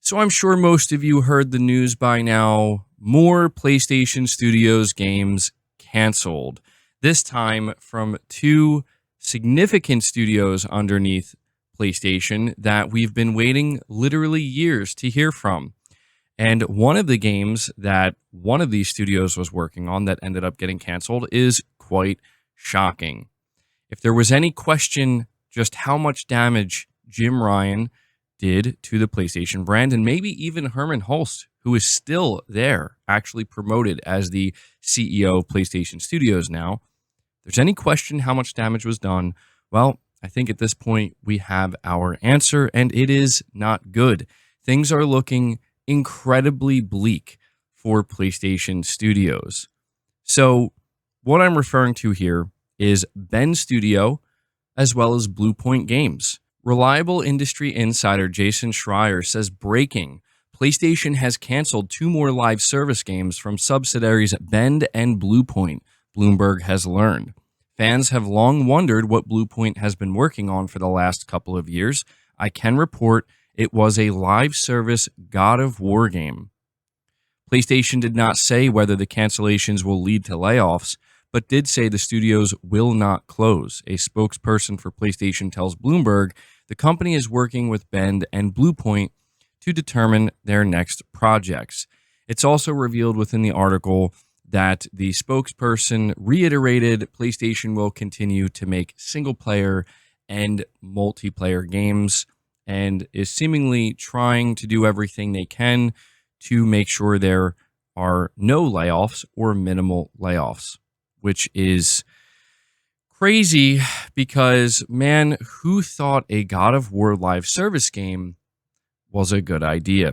So I'm sure most of you heard the news by now. More PlayStation Studios games canceled. This time from two significant studios underneath PlayStation that we've been waiting literally years to hear from. And one of the games that one of these studios was working on that ended up getting canceled is quite shocking. If there was any question just how much damage Jim Ryan did to the PlayStation brand, and maybe even Herman Hulst, who is still there, actually promoted as the CEO of PlayStation Studios now. If there's any question how much damage was done, well, I think at this point we have our answer, and it is not good. Things are looking incredibly bleak for PlayStation Studios. So, what I'm referring to here is Bend Studio as well as Blue Point Games. Reliable industry insider Jason Schreier says breaking, PlayStation has canceled two more live service games from subsidiaries Bend and Blue Point, Bloomberg has learned. Fans have long wondered what Blue Point has been working on for the last couple of years. I can report it was a live service God of War game. PlayStation did not say whether the cancellations will lead to layoffs, but did say the studios will not close. A spokesperson for PlayStation tells Bloomberg the company is working with Bend and Blue Point to determine their next projects. It's also revealed within the article that the spokesperson reiterated PlayStation will continue to make single-player and multiplayer games and is seemingly trying to do everything they can to make sure there are no layoffs or minimal layoffs, which is crazy because, man, who thought a God of War live service game was a good idea?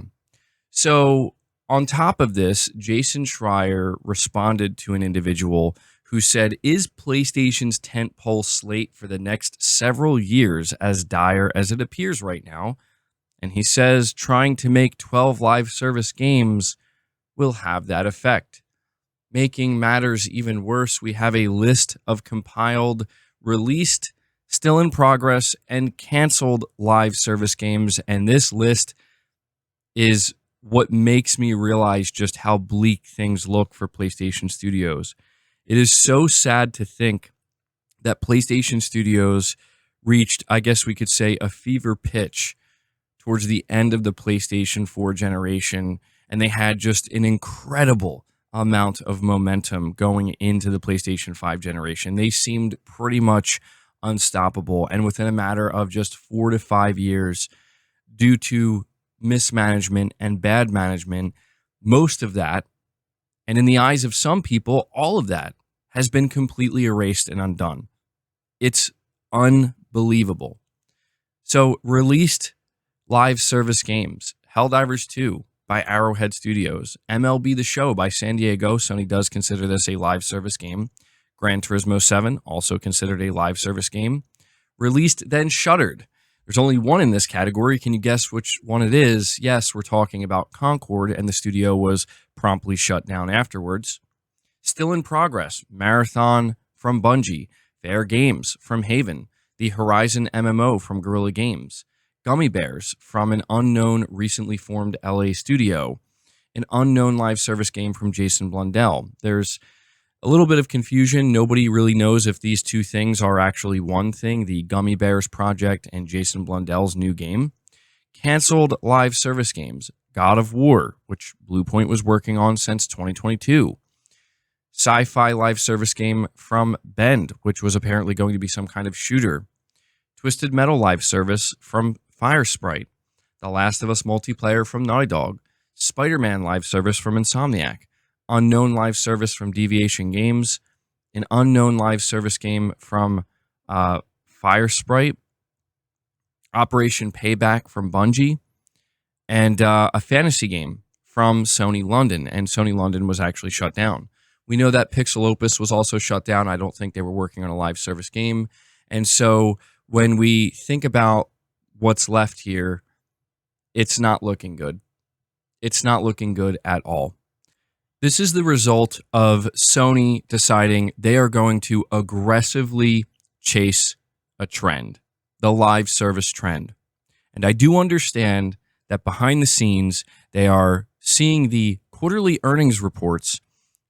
So, on top of this, Jason Schreier responded to an individual who said, is PlayStation's tentpole slate for the next several years as dire as it appears right now? And he says trying to make 12 live service games will have that effect. Making matters even worse, we have a list of compiled, released, still in progress, and canceled live service games. And this list is what makes me realize just how bleak things look for PlayStation Studios. It is so sad to think that PlayStation Studios reached, I guess we could say, a fever pitch towards the end of the PlayStation 4 generation, and they had just an incredible amount of momentum going into the PlayStation 5 generation. They seemed pretty much unstoppable, and within a matter of just 4 to 5 years, due to mismanagement and bad management, most of that, and in the eyes of some people, all of that, has been completely erased and undone. It's unbelievable. So, released live service games, Helldivers 2 by Arrowhead Studios, MLB The Show by San Diego, Sony does consider this a live service game. Gran Turismo 7, also considered a live service game. Released, then shuttered. There's only one in this category. Can you guess which one it is? Yes, we're talking about Concord, and the studio was promptly shut down afterwards. Still in progress, Marathon from Bungie, Fair Games from Haven, the Horizon MMO from Guerrilla Games, Gummy Bears from an unknown recently formed LA studio, an unknown live service game from Jason Blundell. There's a little bit of confusion. Nobody really knows if these two things are actually one thing, the Gummy Bears project and Jason Blundell's new game. Canceled live service games, God of War, which Blue Point was working on since 2022. Sci-fi live service game from Bend, which was apparently going to be some kind of shooter. Twisted Metal live service from Firesprite. The Last of Us multiplayer from Naughty Dog. Spider-Man live service from Insomniac. Unknown live service from Deviation Games, an unknown live service game from Firesprite, Operation Payback from Bungie, and a fantasy game from Sony London, and Sony London was actually shut down. We know that Pixel Opus was also shut down. I don't think they were working on a live service game, and so when we think about what's left here, it's not looking good. It's not looking good at all. This is the result of Sony deciding they are going to aggressively chase a trend, the live service trend. And I do understand that behind the scenes, they are seeing the quarterly earnings reports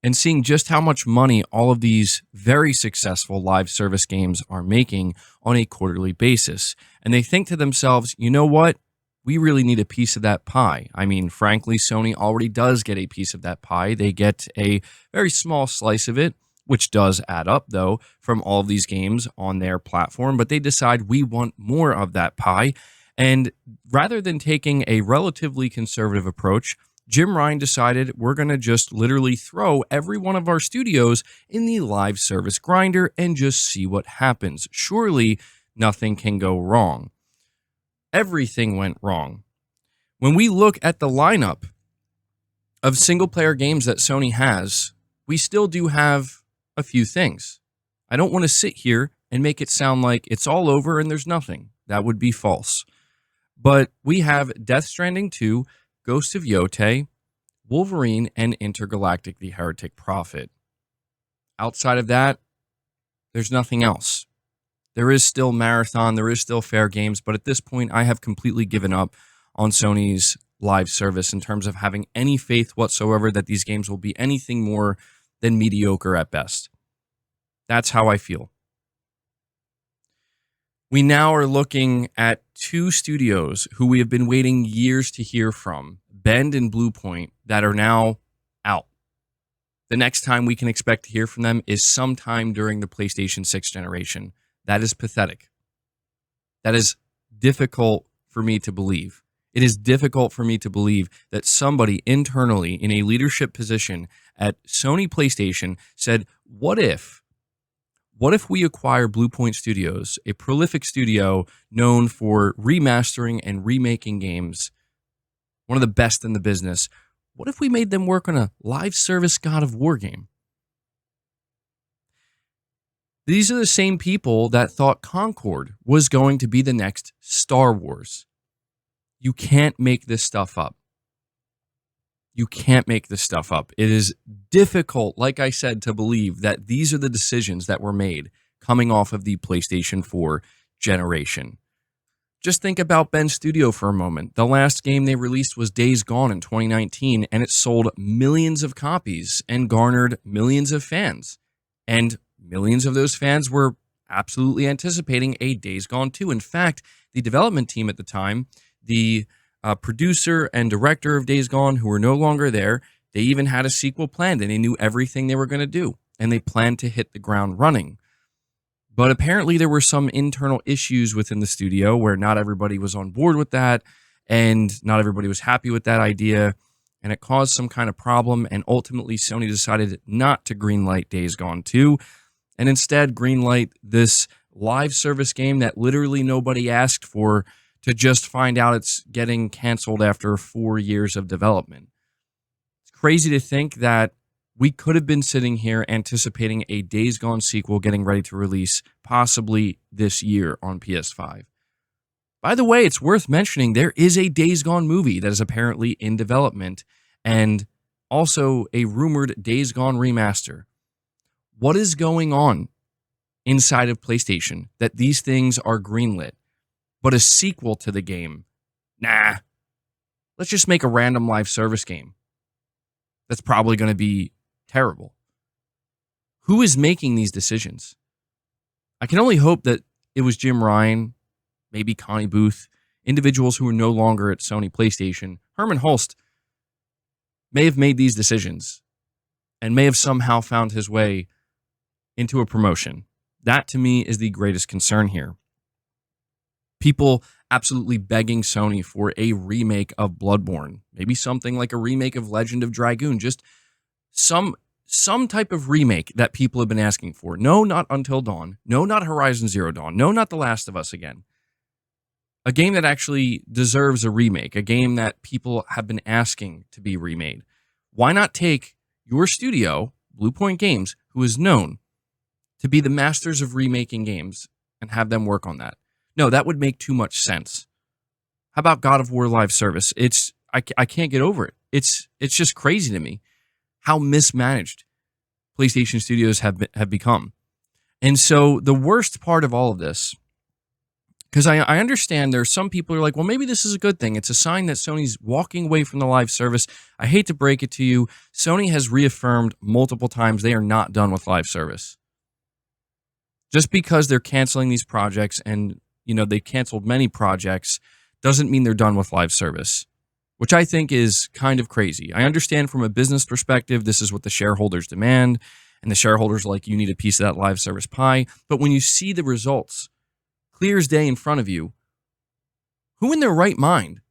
and seeing just how much money all of these very successful live service games are making on a quarterly basis. And they think to themselves, you know what? We really need a piece of that pie. I mean, frankly, Sony already does get a piece of that pie. They get a very small slice of it, which does add up, though, from all of these games on their platform. But they decide we want more of that pie. And rather than taking a relatively conservative approach, Jim Ryan decided we're going to just literally throw every one of our studios in the live service grinder and just see what happens. Surely nothing can go wrong. Everything went wrong. When we look at the lineup of single-player games that Sony has, we still do have a few things. I don't want to sit here and make it sound like it's all over and there's nothing. That would be false. But we have Death Stranding 2, Ghost of Yotei, Wolverine, and Intergalactic: The Heretic Prophet. Outside of that, there's nothing else. There is still Marathon, there is still Fair Games, but at this point, I have completely given up on Sony's live service in terms of having any faith whatsoever that these games will be anything more than mediocre at best. That's how I feel. We now are looking at two studios who we have been waiting years to hear from, Bend and Bluepoint, that are now out. The next time we can expect to hear from them is sometime during the PlayStation 6 generation. That is pathetic. That is difficult for me to believe. It is difficult for me to believe that somebody internally in a leadership position at Sony PlayStation said, what if we acquire Bluepoint Studios, a prolific studio known for remastering and remaking games, one of the best in the business? What if we made them work on a live service God of War game? These are the same people that thought Concord was going to be the next Star Wars. You can't make this stuff up. You can't make this stuff up. It is difficult, like I said, to believe that these are the decisions that were made coming off of the PlayStation 4 generation. Just think about Bend Studio for a moment. The last game they released was Days Gone in 2019, and it sold millions of copies and garnered millions of fans. And millions of those fans were absolutely anticipating a Days Gone 2. In fact, the development team at the time, the producer and director of Days Gone, who were no longer there, they even had a sequel planned, and they knew everything they were going to do, and they planned to hit the ground running. But apparently there were some internal issues within the studio where not everybody was on board with that, and not everybody was happy with that idea, and it caused some kind of problem, and ultimately Sony decided not to greenlight Days Gone 2, and instead greenlight this live service game that literally nobody asked for, to just find out it's getting canceled after 4 years of development. It's crazy to think that we could have been sitting here anticipating a Days Gone sequel getting ready to release possibly this year on PS5. By the way, it's worth mentioning there is a Days Gone movie that is apparently in development, and also a rumored Days Gone remaster. What is going on inside of PlayStation that these things are greenlit? But a sequel to the game, nah. Let's just make a random live service game. That's probably going to be terrible. Who is making these decisions? I can only hope that it was Jim Ryan, maybe Connie Booth, individuals who are no longer at Sony PlayStation. Herman Hulst may have made these decisions and may have somehow found his way into a promotion. That, to me, is the greatest concern here. People absolutely begging Sony for a remake of Bloodborne. Maybe something like a remake of Legend of Dragoon. Just some type of remake that people have been asking for. No, not Until Dawn. No, not Horizon Zero Dawn. No, not The Last of Us again. A game that actually deserves a remake. A game that people have been asking to be remade. Why not take your studio, Bluepoint Games, who is known to be the masters of remaking games, and have them work on that? No, that would make too much sense. How about God of War live service? I can't get over it. It's just crazy to me how mismanaged PlayStation Studios have become. And so the worst part of all of this Because I understand there's some people who are like, well, maybe this is a good thing. It's a sign that Sony's walking away from the live service. I hate to break it to you. Sony has reaffirmed multiple times they are not done with live service. Just because they're canceling these projects and, they canceled many projects doesn't mean they're done with live service, which I think is kind of crazy. I understand from a business perspective, this is what the shareholders demand, and the shareholders are like, you need a piece of that live service pie. But when you see the results, clear as day in front of you, who in their right mind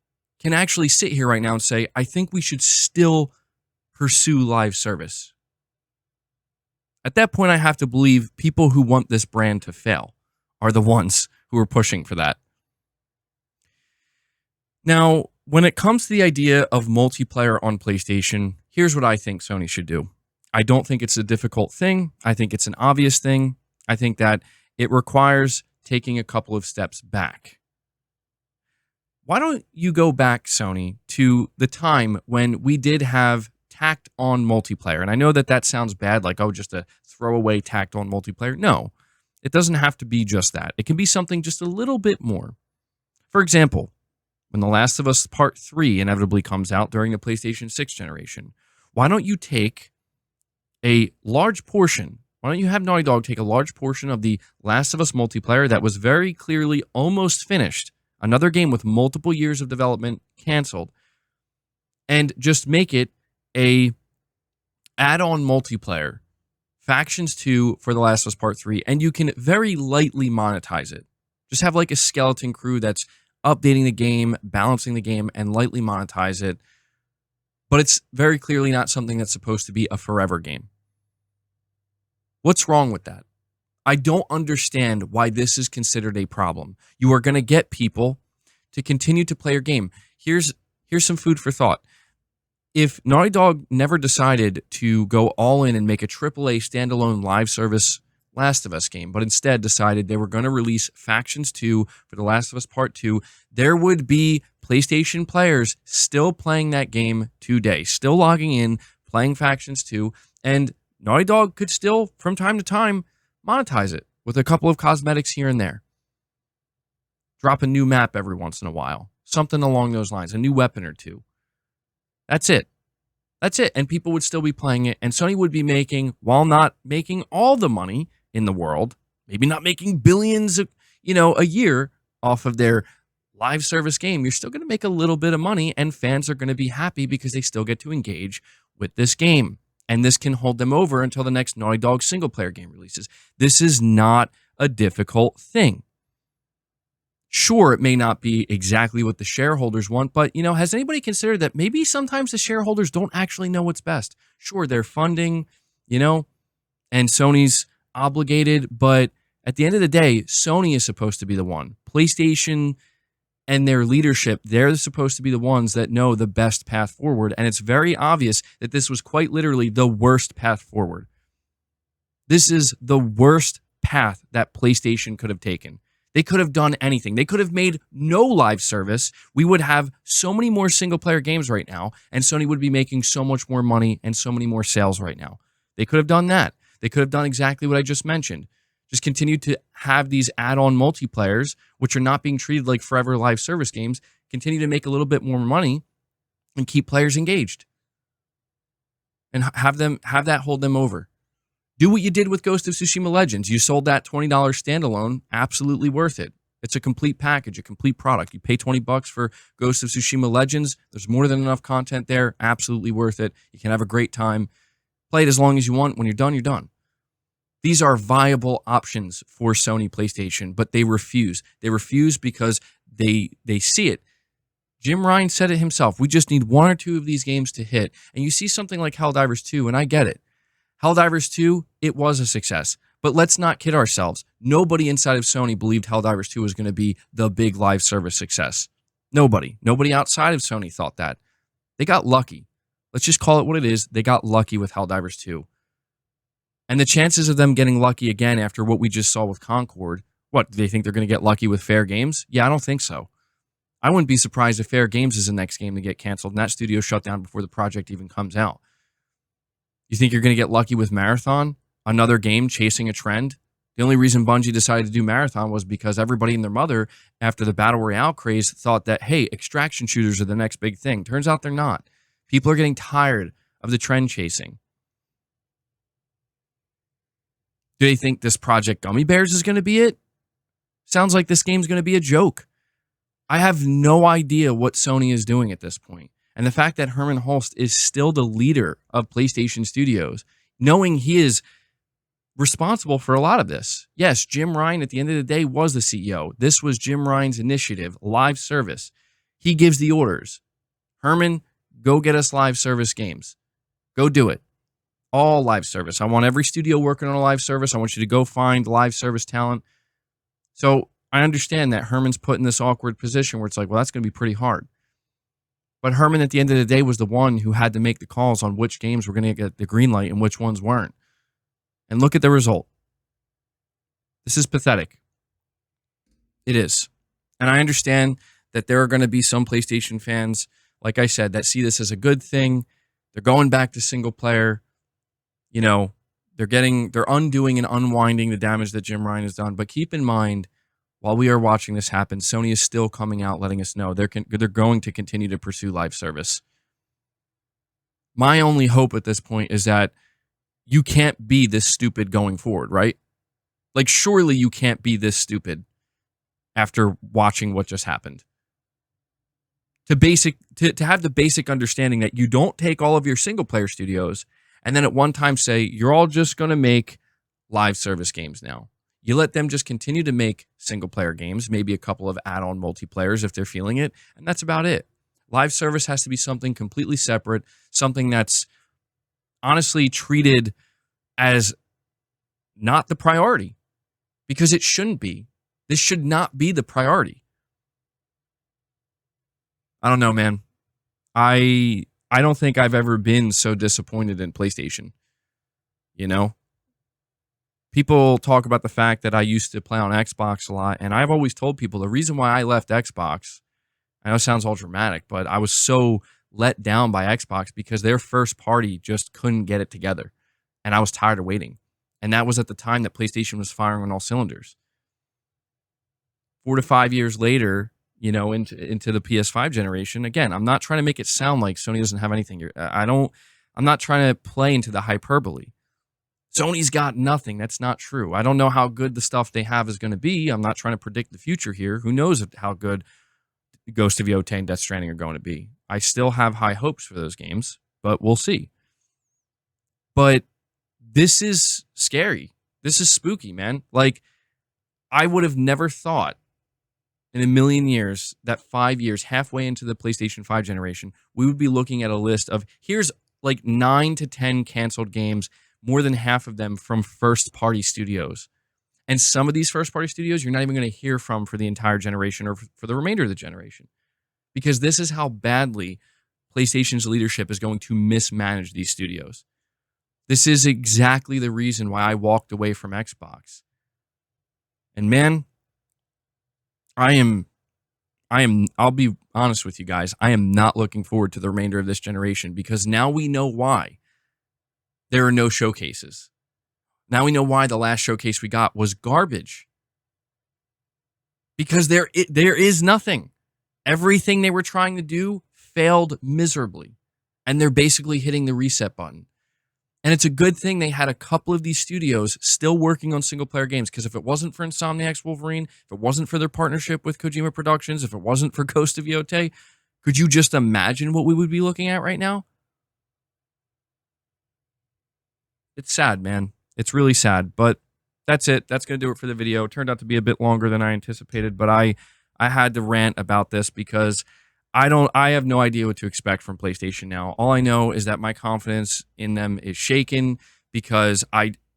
can actually sit here right now and say, I think we should still pursue live service? At that point, I have to believe people who want this brand to fail are the ones who are pushing for that. Now, when it comes to the idea of multiplayer on PlayStation, here's what I think Sony should do. I don't think it's a difficult thing. I think it's an obvious thing. I think that it requires taking a couple of steps back. Why don't you go back, Sony, to the time when we did have tacked on multiplayer? And I know that sounds bad, like, oh, just a throwaway tacked on multiplayer. No, it doesn't have to be just that. It can be something just a little bit more. For example, when The Last of Us Part 3 inevitably comes out during the PlayStation 6 generation, why don't you take a large portion? Why don't you have Naughty Dog take a large portion of the Last of Us multiplayer that was very clearly almost finished, another game with multiple years of development canceled, and just make it a add-on multiplayer, Factions 2 for The Last of Us Part 3, and you can very lightly monetize it. Just have like a skeleton crew that's updating the game, balancing the game, and lightly monetize it. But it's very clearly not something that's supposed to be a forever game. What's wrong with that? I don't understand why this is considered a problem. You are going to get people to continue to play your game. Here's some food for thought. If Naughty Dog never decided to go all in and make a AAA standalone live service Last of Us game, but instead decided they were going to release Factions 2 for The Last of Us Part 2, there would be PlayStation players still playing that game today, still logging in, playing Factions 2, and Naughty Dog could still, from time to time, monetize it with a couple of cosmetics here and there. Drop a new map every once in a while. Something along those lines. A new weapon or two. That's it. That's it. And people would still be playing it. And Sony would be making, while not making all the money in the world, maybe not making billions a year off of their live service game, you're still going to make a little bit of money, and fans are going to be happy because they still get to engage with this game. And this can hold them over until the next Naughty Dog single-player game releases. This is not a difficult thing. Sure, it may not be exactly what the shareholders want, but, has anybody considered that maybe sometimes the shareholders don't actually know what's best? Sure, they're funding, and Sony's obligated, but at the end of the day, Sony is supposed to be the one. PlayStation and their leadership, they're supposed to be the ones that know the best path forward. And it's very obvious that this was quite literally the worst path forward. This is the worst path that PlayStation could have taken. They could have done anything. They could have made no live service. We would have so many more single-player games right now, and Sony would be making so much more money and so many more sales right now. They could have done that. They could have done exactly what I just mentioned. Just continue to have these add-on multiplayers, which are not being treated like forever live service games, continue to make a little bit more money and keep players engaged. And have that hold them over. Do what you did with Ghost of Tsushima Legends. You sold that $20 standalone, absolutely worth it. It's a complete package, a complete product. You pay $20 for Ghost of Tsushima Legends. There's more than enough content there, absolutely worth it. You can have a great time. Play it as long as you want. When you're done, you're done. These are viable options for Sony PlayStation, but they refuse. They refuse because they see it. Jim Ryan said it himself. We just need one or two of these games to hit. And you see something like Helldivers 2, and I get it. Helldivers 2, it was a success. But let's not kid ourselves. Nobody inside of Sony believed Helldivers 2 was going to be the big live service success. Nobody. Nobody outside of Sony thought that. They got lucky. Let's just call it what it is. They got lucky with Helldivers 2. And the chances of them getting lucky again after what we just saw with Concord, what, do they think they're going to get lucky with Fair Games? Yeah, I don't think so. I wouldn't be surprised if Fair Games is the next game to get canceled and that studio shut down before the project even comes out. You think you're going to get lucky with Marathon? Another game chasing a trend? The only reason Bungie decided to do Marathon was because everybody and their mother, after the Battle Royale craze, thought that, hey, extraction shooters are the next big thing. Turns out they're not. People are getting tired of the trend chasing. Do they think this Project Gummy Bears is going to be it? Sounds like this game's going to be a joke. I have no idea what Sony is doing at this point. And the fact that Herman Hulst is still the leader of PlayStation Studios, knowing he is responsible for a lot of this. Yes, Jim Ryan at the end of the day was the CEO. This was Jim Ryan's initiative, live service. He gives the orders. Herman, go get us live service games. Go do it. All live service. I want every studio working on a live service. I want you to go find live service talent. So I understand that Herman's put in this awkward position where it's like, well, that's going to be pretty hard. But Herman, at the end of the day, was the one who had to make the calls on which games were going to get the green light and which ones weren't. And look at the result. This is pathetic. It is. And I understand that there are going to be some PlayStation fans, like I said, that see this as a good thing. They're going back to single player. You know, they're undoing and unwinding the damage that Jim Ryan has done. But keep in mind, while we are watching this happen, Sony is still coming out letting us know they're going to continue to pursue live service. My only hope at this point is that you can't be this stupid going forward, right? Like, surely you can't be this stupid after watching what just happened. To have the basic understanding that you don't take all of your single player studios and then at one time say, you're all just going to make live service games now. You let them just continue to make single player games, maybe a couple of add-on multiplayers if they're feeling it, and that's about it. Live service has to be something completely separate, something that's honestly treated as not the priority, because it shouldn't be. This should not be the priority. I don't know, man. I don't think I've ever been so disappointed in PlayStation. You know? People talk about the fact that I used to play on Xbox a lot, and I've always told people the reason why I left Xbox, I know it sounds all dramatic, but I was so let down by Xbox because their first party just couldn't get it together. And I was tired of waiting. And that was at the time that PlayStation was firing on all cylinders. 4 to 5 years later, you know, into the PS5 generation, again, I'm not trying to make it sound like Sony doesn't have anything. I'm not trying to play into the hyperbole. Sony's got nothing. That's not true. I don't know how good the stuff they have is going to be. I'm not trying to predict the future here. Who knows how good Ghost of Yotei and Death Stranding are going to be. I still have high hopes for those games, but we'll see. But this is scary. This is spooky, man. Like, I would have never thought in a million years that 5 years, halfway into the PlayStation 5 generation, we would be looking at a list of, here's like 9 to 10 canceled games, more than half of them from first-party studios. And some of these first-party studios you're not even going to hear from for the entire generation or for the remainder of the generation. Because this is how badly PlayStation's leadership is going to mismanage these studios. This is exactly the reason why I walked away from Xbox. And man, I'll be honest with you guys, I am not looking forward to the remainder of this generation because now we know why there are no showcases. Now we know why the last showcase we got was garbage. Because there is nothing. Everything they were trying to do failed miserably. And they're basically hitting the reset button. And it's a good thing they had a couple of these studios still working on single-player games, because if it wasn't for Insomniac's Wolverine, if it wasn't for their partnership with Kojima Productions, if it wasn't for Ghost of Yotei, could you just imagine what we would be looking at right now? It's sad, man. It's really sad, but that's it. That's going to do it for the video. It turned out to be a bit longer than I anticipated, but I had to rant about this because I have no idea what to expect from PlayStation now. All I know is that my confidence in them is shaken because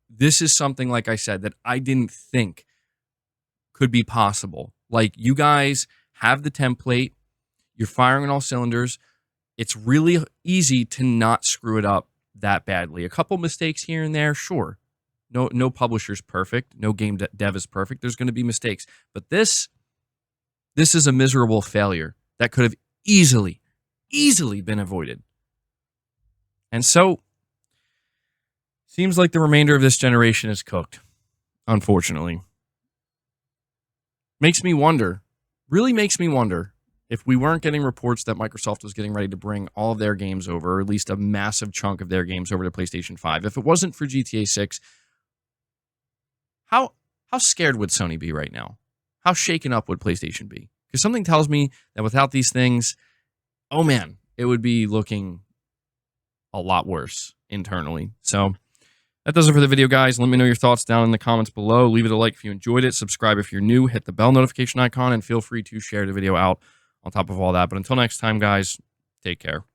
this is something, like I said, that I didn't think could be possible. Like, you guys have the template. You're firing on all cylinders. It's really easy to not screw it up that badly. A couple mistakes here and there, sure. No publisher's perfect. No game dev is perfect. There's going to be mistakes. But this is a miserable failure that could have easily been avoided. And so, seems like the remainder of this generation is cooked. unfortunately. Makes me wonder, really makes me wonder, if we weren't getting reports that Microsoft was getting ready to bring all of their games over, or at least a massive chunk of their games over to PlayStation 5. If it wasn't for GTA 6, how scared would Sony be right now? How shaken up would PlayStation be? Because something tells me that without these things, oh man, it would be looking a lot worse internally. So that does it for the video, guys. Let me know your thoughts down in the comments below. Leave it a like if you enjoyed it. Subscribe if you're new. Hit the bell notification icon, and feel free to share the video out on top of all that. But until next time, guys, take care.